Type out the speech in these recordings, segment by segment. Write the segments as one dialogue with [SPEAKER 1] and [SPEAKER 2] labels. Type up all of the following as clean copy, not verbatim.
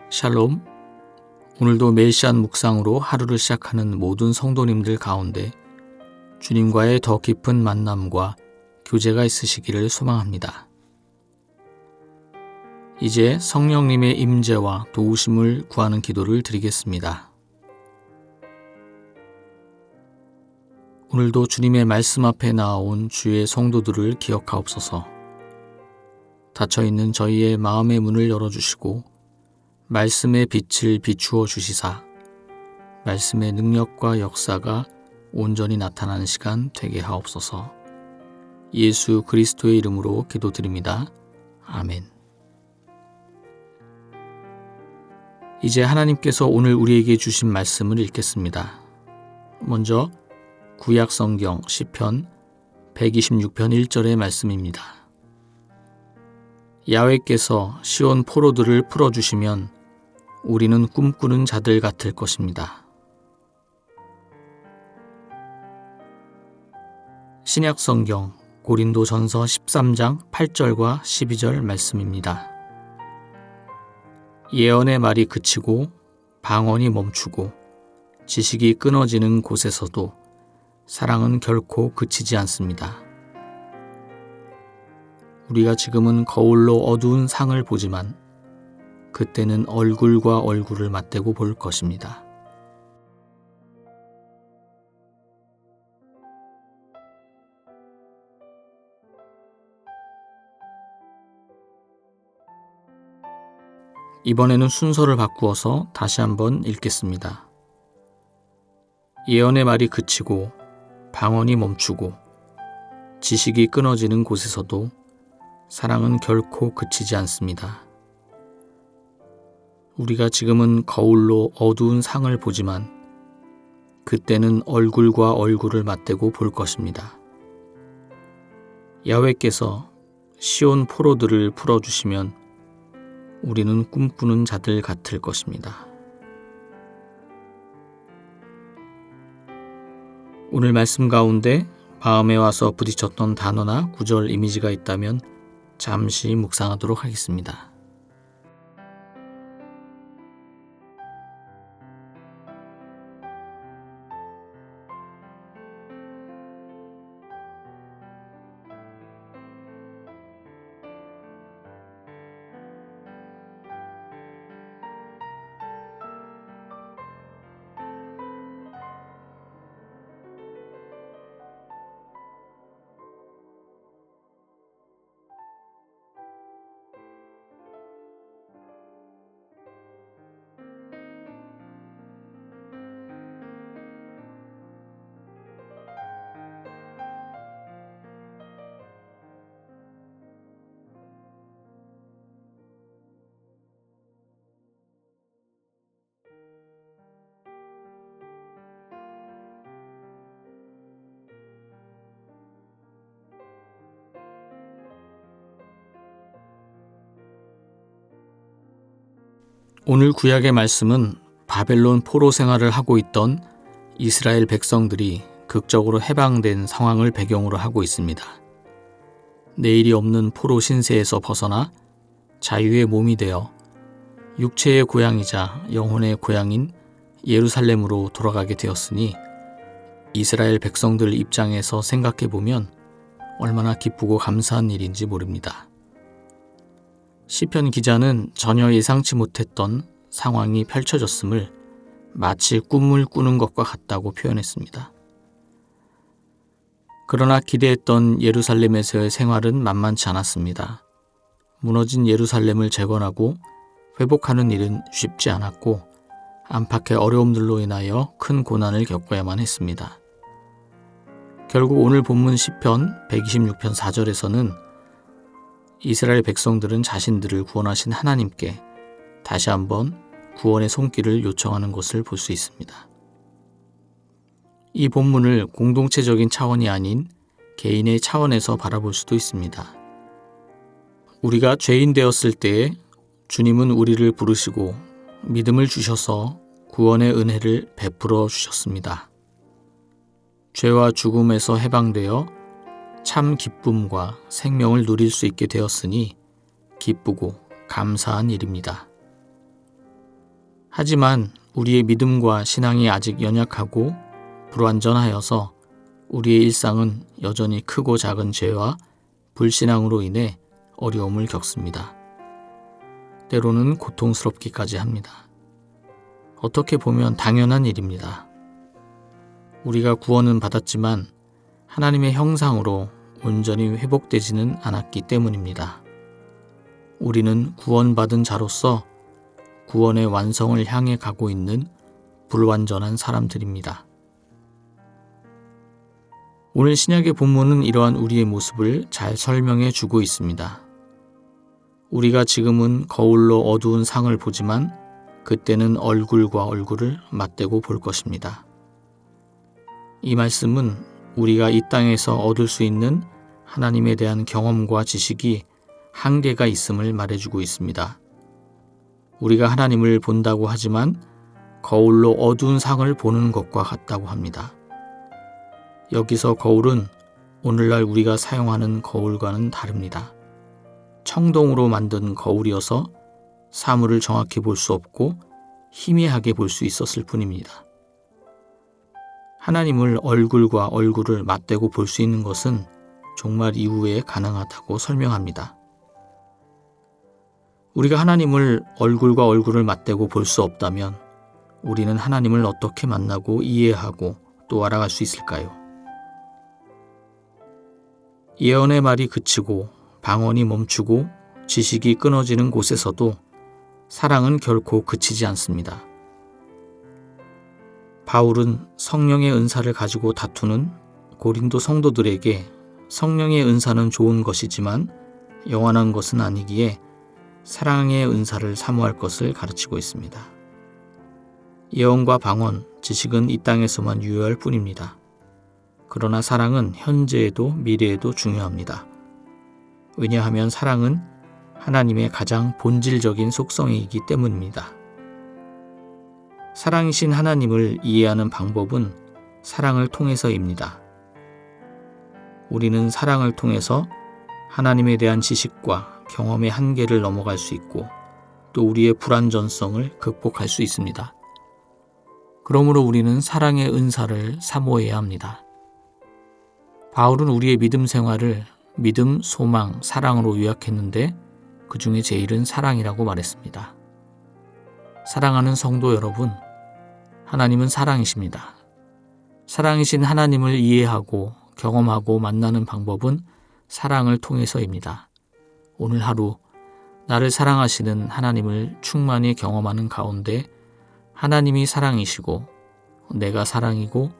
[SPEAKER 1] 샬롬. 오늘도 메시안 묵상으로 하루를 시작하는 모든 성도님들 가운데 주님과의 더 깊은 만남과 교제가 있으시기를 소망합니다. 이제 성령님의 임재와 도우심을 구하는 기도를 드리겠습니다. 오늘도 주님의 말씀 앞에 나아온 주의 성도들을 기억하옵소서. 닫혀있는 저희의 마음의 문을 열어주시고 말씀의 빛을 비추어 주시사 말씀의 능력과 역사가 온전히 나타나는 시간 되게 하옵소서. 예수 그리스도의 이름으로 기도드립니다. 아멘. 이제 하나님께서 오늘 우리에게 주신 말씀을 읽겠습니다. 먼저 구약 성경 시편 126편 1절의 말씀입니다. 야훼께서 시온 포로들을 풀어주시면 우리는 꿈꾸는 자들 같을 것입니다. 신약 성경 고린도전서 13장 8절과 12절 말씀입니다. 예언의 말이 그치고 방언이 멈추고 지식이 끊어지는 곳에서도 사랑은 결코 그치지 않습니다. 우리가 지금은 거울로 어두운 상을 보지만 그때는 얼굴과 얼굴을 맞대고 볼 것입니다. 이번에는 순서를 바꾸어서 다시 한번 읽겠습니다. 예언의 말이 그치고 방언이 멈추고 지식이 끊어지는 곳에서도 사랑은 결코 그치지 않습니다. 우리가 지금은 거울로 어두운 상을 보지만 그때는 얼굴과 얼굴을 맞대고 볼 것입니다. 야훼께서 시온 포로들을 풀어주시면 우리는 꿈꾸는 자들 같을 것입니다. 오늘 말씀 가운데 마음에 와서 부딪혔던 단어나 구절 이미지가 있다면 잠시 묵상하도록 하겠습니다. 오늘 구약의 말씀은 바벨론 포로 생활을 하고 있던 이스라엘 백성들이 극적으로 해방된 상황을 배경으로 하고 있습니다. 내일이 없는 포로 신세에서 벗어나 자유의 몸이 되어 육체의 고향이자 영혼의 고향인 예루살렘으로 돌아가게 되었으니 이스라엘 백성들 입장에서 생각해보면 얼마나 기쁘고 감사한 일인지 모릅니다. 시편 기자는 전혀 예상치 못했던 상황이 펼쳐졌음을 마치 꿈을 꾸는 것과 같다고 표현했습니다. 그러나 기대했던 예루살렘에서의 생활은 만만치 않았습니다. 무너진 예루살렘을 재건하고 회복하는 일은 쉽지 않았고 안팎의 어려움들로 인하여 큰 고난을 겪어야만 했습니다. 결국 오늘 본문 시편 126편 4절에서는 이스라엘 백성들은 자신들을 구원하신 하나님께 다시 한번 구원의 손길을 요청하는 것을 볼 수 있습니다. 이 본문을 공동체적인 차원이 아닌 개인의 차원에서 바라볼 수도 있습니다. 우리가 죄인 되었을 때에 주님은 우리를 부르시고 믿음을 주셔서 구원의 은혜를 베풀어 주셨습니다. 죄와 죽음에서 해방되어 참 기쁨과 생명을 누릴 수 있게 되었으니 기쁘고 감사한 일입니다. 하지만 우리의 믿음과 신앙이 아직 연약하고 불완전하여서 우리의 일상은 여전히 크고 작은 죄와 불신앙으로 인해 어려움을 겪습니다. 때로는 고통스럽기까지 합니다. 어떻게 보면 당연한 일입니다. 우리가 구원은 받았지만 하나님의 형상으로 온전히 회복되지는 않았기 때문입니다. 우리는 구원받은 자로서 구원의 완성을 향해 가고 있는 불완전한 사람들입니다. 오늘 신약의 본문은 이러한 우리의 모습을 잘 설명해 주고 있습니다. 우리가 지금은 거울로 어두운 상을 보지만 그때는 얼굴과 얼굴을 맞대고 볼 것입니다. 이 말씀은 우리가 이 땅에서 얻을 수 있는 하나님에 대한 경험과 지식이 한계가 있음을 말해주고 있습니다. 우리가 하나님을 본다고 하지만 거울로 어두운 상을 보는 것과 같다고 합니다. 여기서 거울은 오늘날 우리가 사용하는 거울과는 다릅니다. 청동으로 만든 거울이어서 사물을 정확히 볼 수 없고 희미하게 볼 수 있었을 뿐입니다. 하나님을 얼굴과 얼굴을 맞대고 볼 수 있는 것은 종말 이후에 가능하다고 설명합니다. 우리가 하나님을 얼굴과 얼굴을 맞대고 볼 수 없다면 우리는 하나님을 어떻게 만나고 이해하고 또 알아갈 수 있을까요? 예언의 말이 그치고 방언이 멈추고 지식이 끊어지는 곳에서도 사랑은 결코 그치지 않습니다. 바울은 성령의 은사를 가지고 다투는 고린도 성도들에게 성령의 은사는 좋은 것이지만 영원한 것은 아니기에 사랑의 은사를 사모할 것을 가르치고 있습니다. 예언과 방언, 지식은 이 땅에서만 유효할 뿐입니다. 그러나 사랑은 현재에도 미래에도 중요합니다. 왜냐하면 사랑은 하나님의 가장 본질적인 속성이기 때문입니다. 사랑이신 하나님을 이해하는 방법은 사랑을 통해서입니다. 우리는 사랑을 통해서 하나님에 대한 지식과 경험의 한계를 넘어갈 수 있고 또 우리의 불완전성을 극복할 수 있습니다. 그러므로 우리는 사랑의 은사를 사모해야 합니다. 바울은 우리의 믿음 생활을 믿음, 소망, 사랑으로 요약했는데 그 중에 제일은 사랑이라고 말했습니다. 사랑하는 성도 여러분, 하나님은 사랑이십니다. 사랑이신 하나님을 이해하고 경험하고 만나는 방법은 사랑을 통해서입니다. 오늘 하루 나를 사랑하시는 하나님을 충만히 경험하는 가운데 하나님이 사랑이시고 내가 사랑이고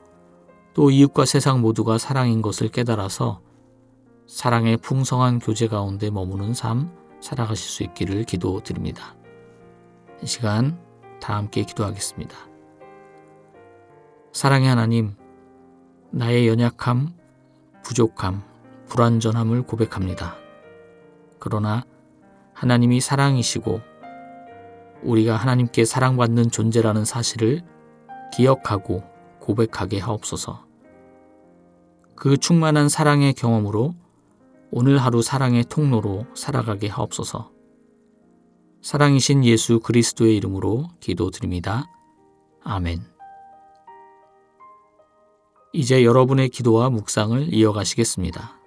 [SPEAKER 1] 또 이웃과 세상 모두가 사랑인 것을 깨달아서 사랑의 풍성한 교제 가운데 머무는 삶 살아가실 수 있기를 기도드립니다. 이 시간 다 함께 기도하겠습니다. 사랑의 하나님, 나의 연약함, 부족함, 불완전함을 고백합니다. 그러나 하나님이 사랑이시고 우리가 하나님께 사랑받는 존재라는 사실을 기억하고 고백하게 하옵소서. 그 충만한 사랑의 경험으로 오늘 하루 사랑의 통로로 살아가게 하옵소서. 사랑이신 예수 그리스도의 이름으로 기도드립니다. 아멘. 이제 여러분의 기도와 묵상을 이어가시겠습니다.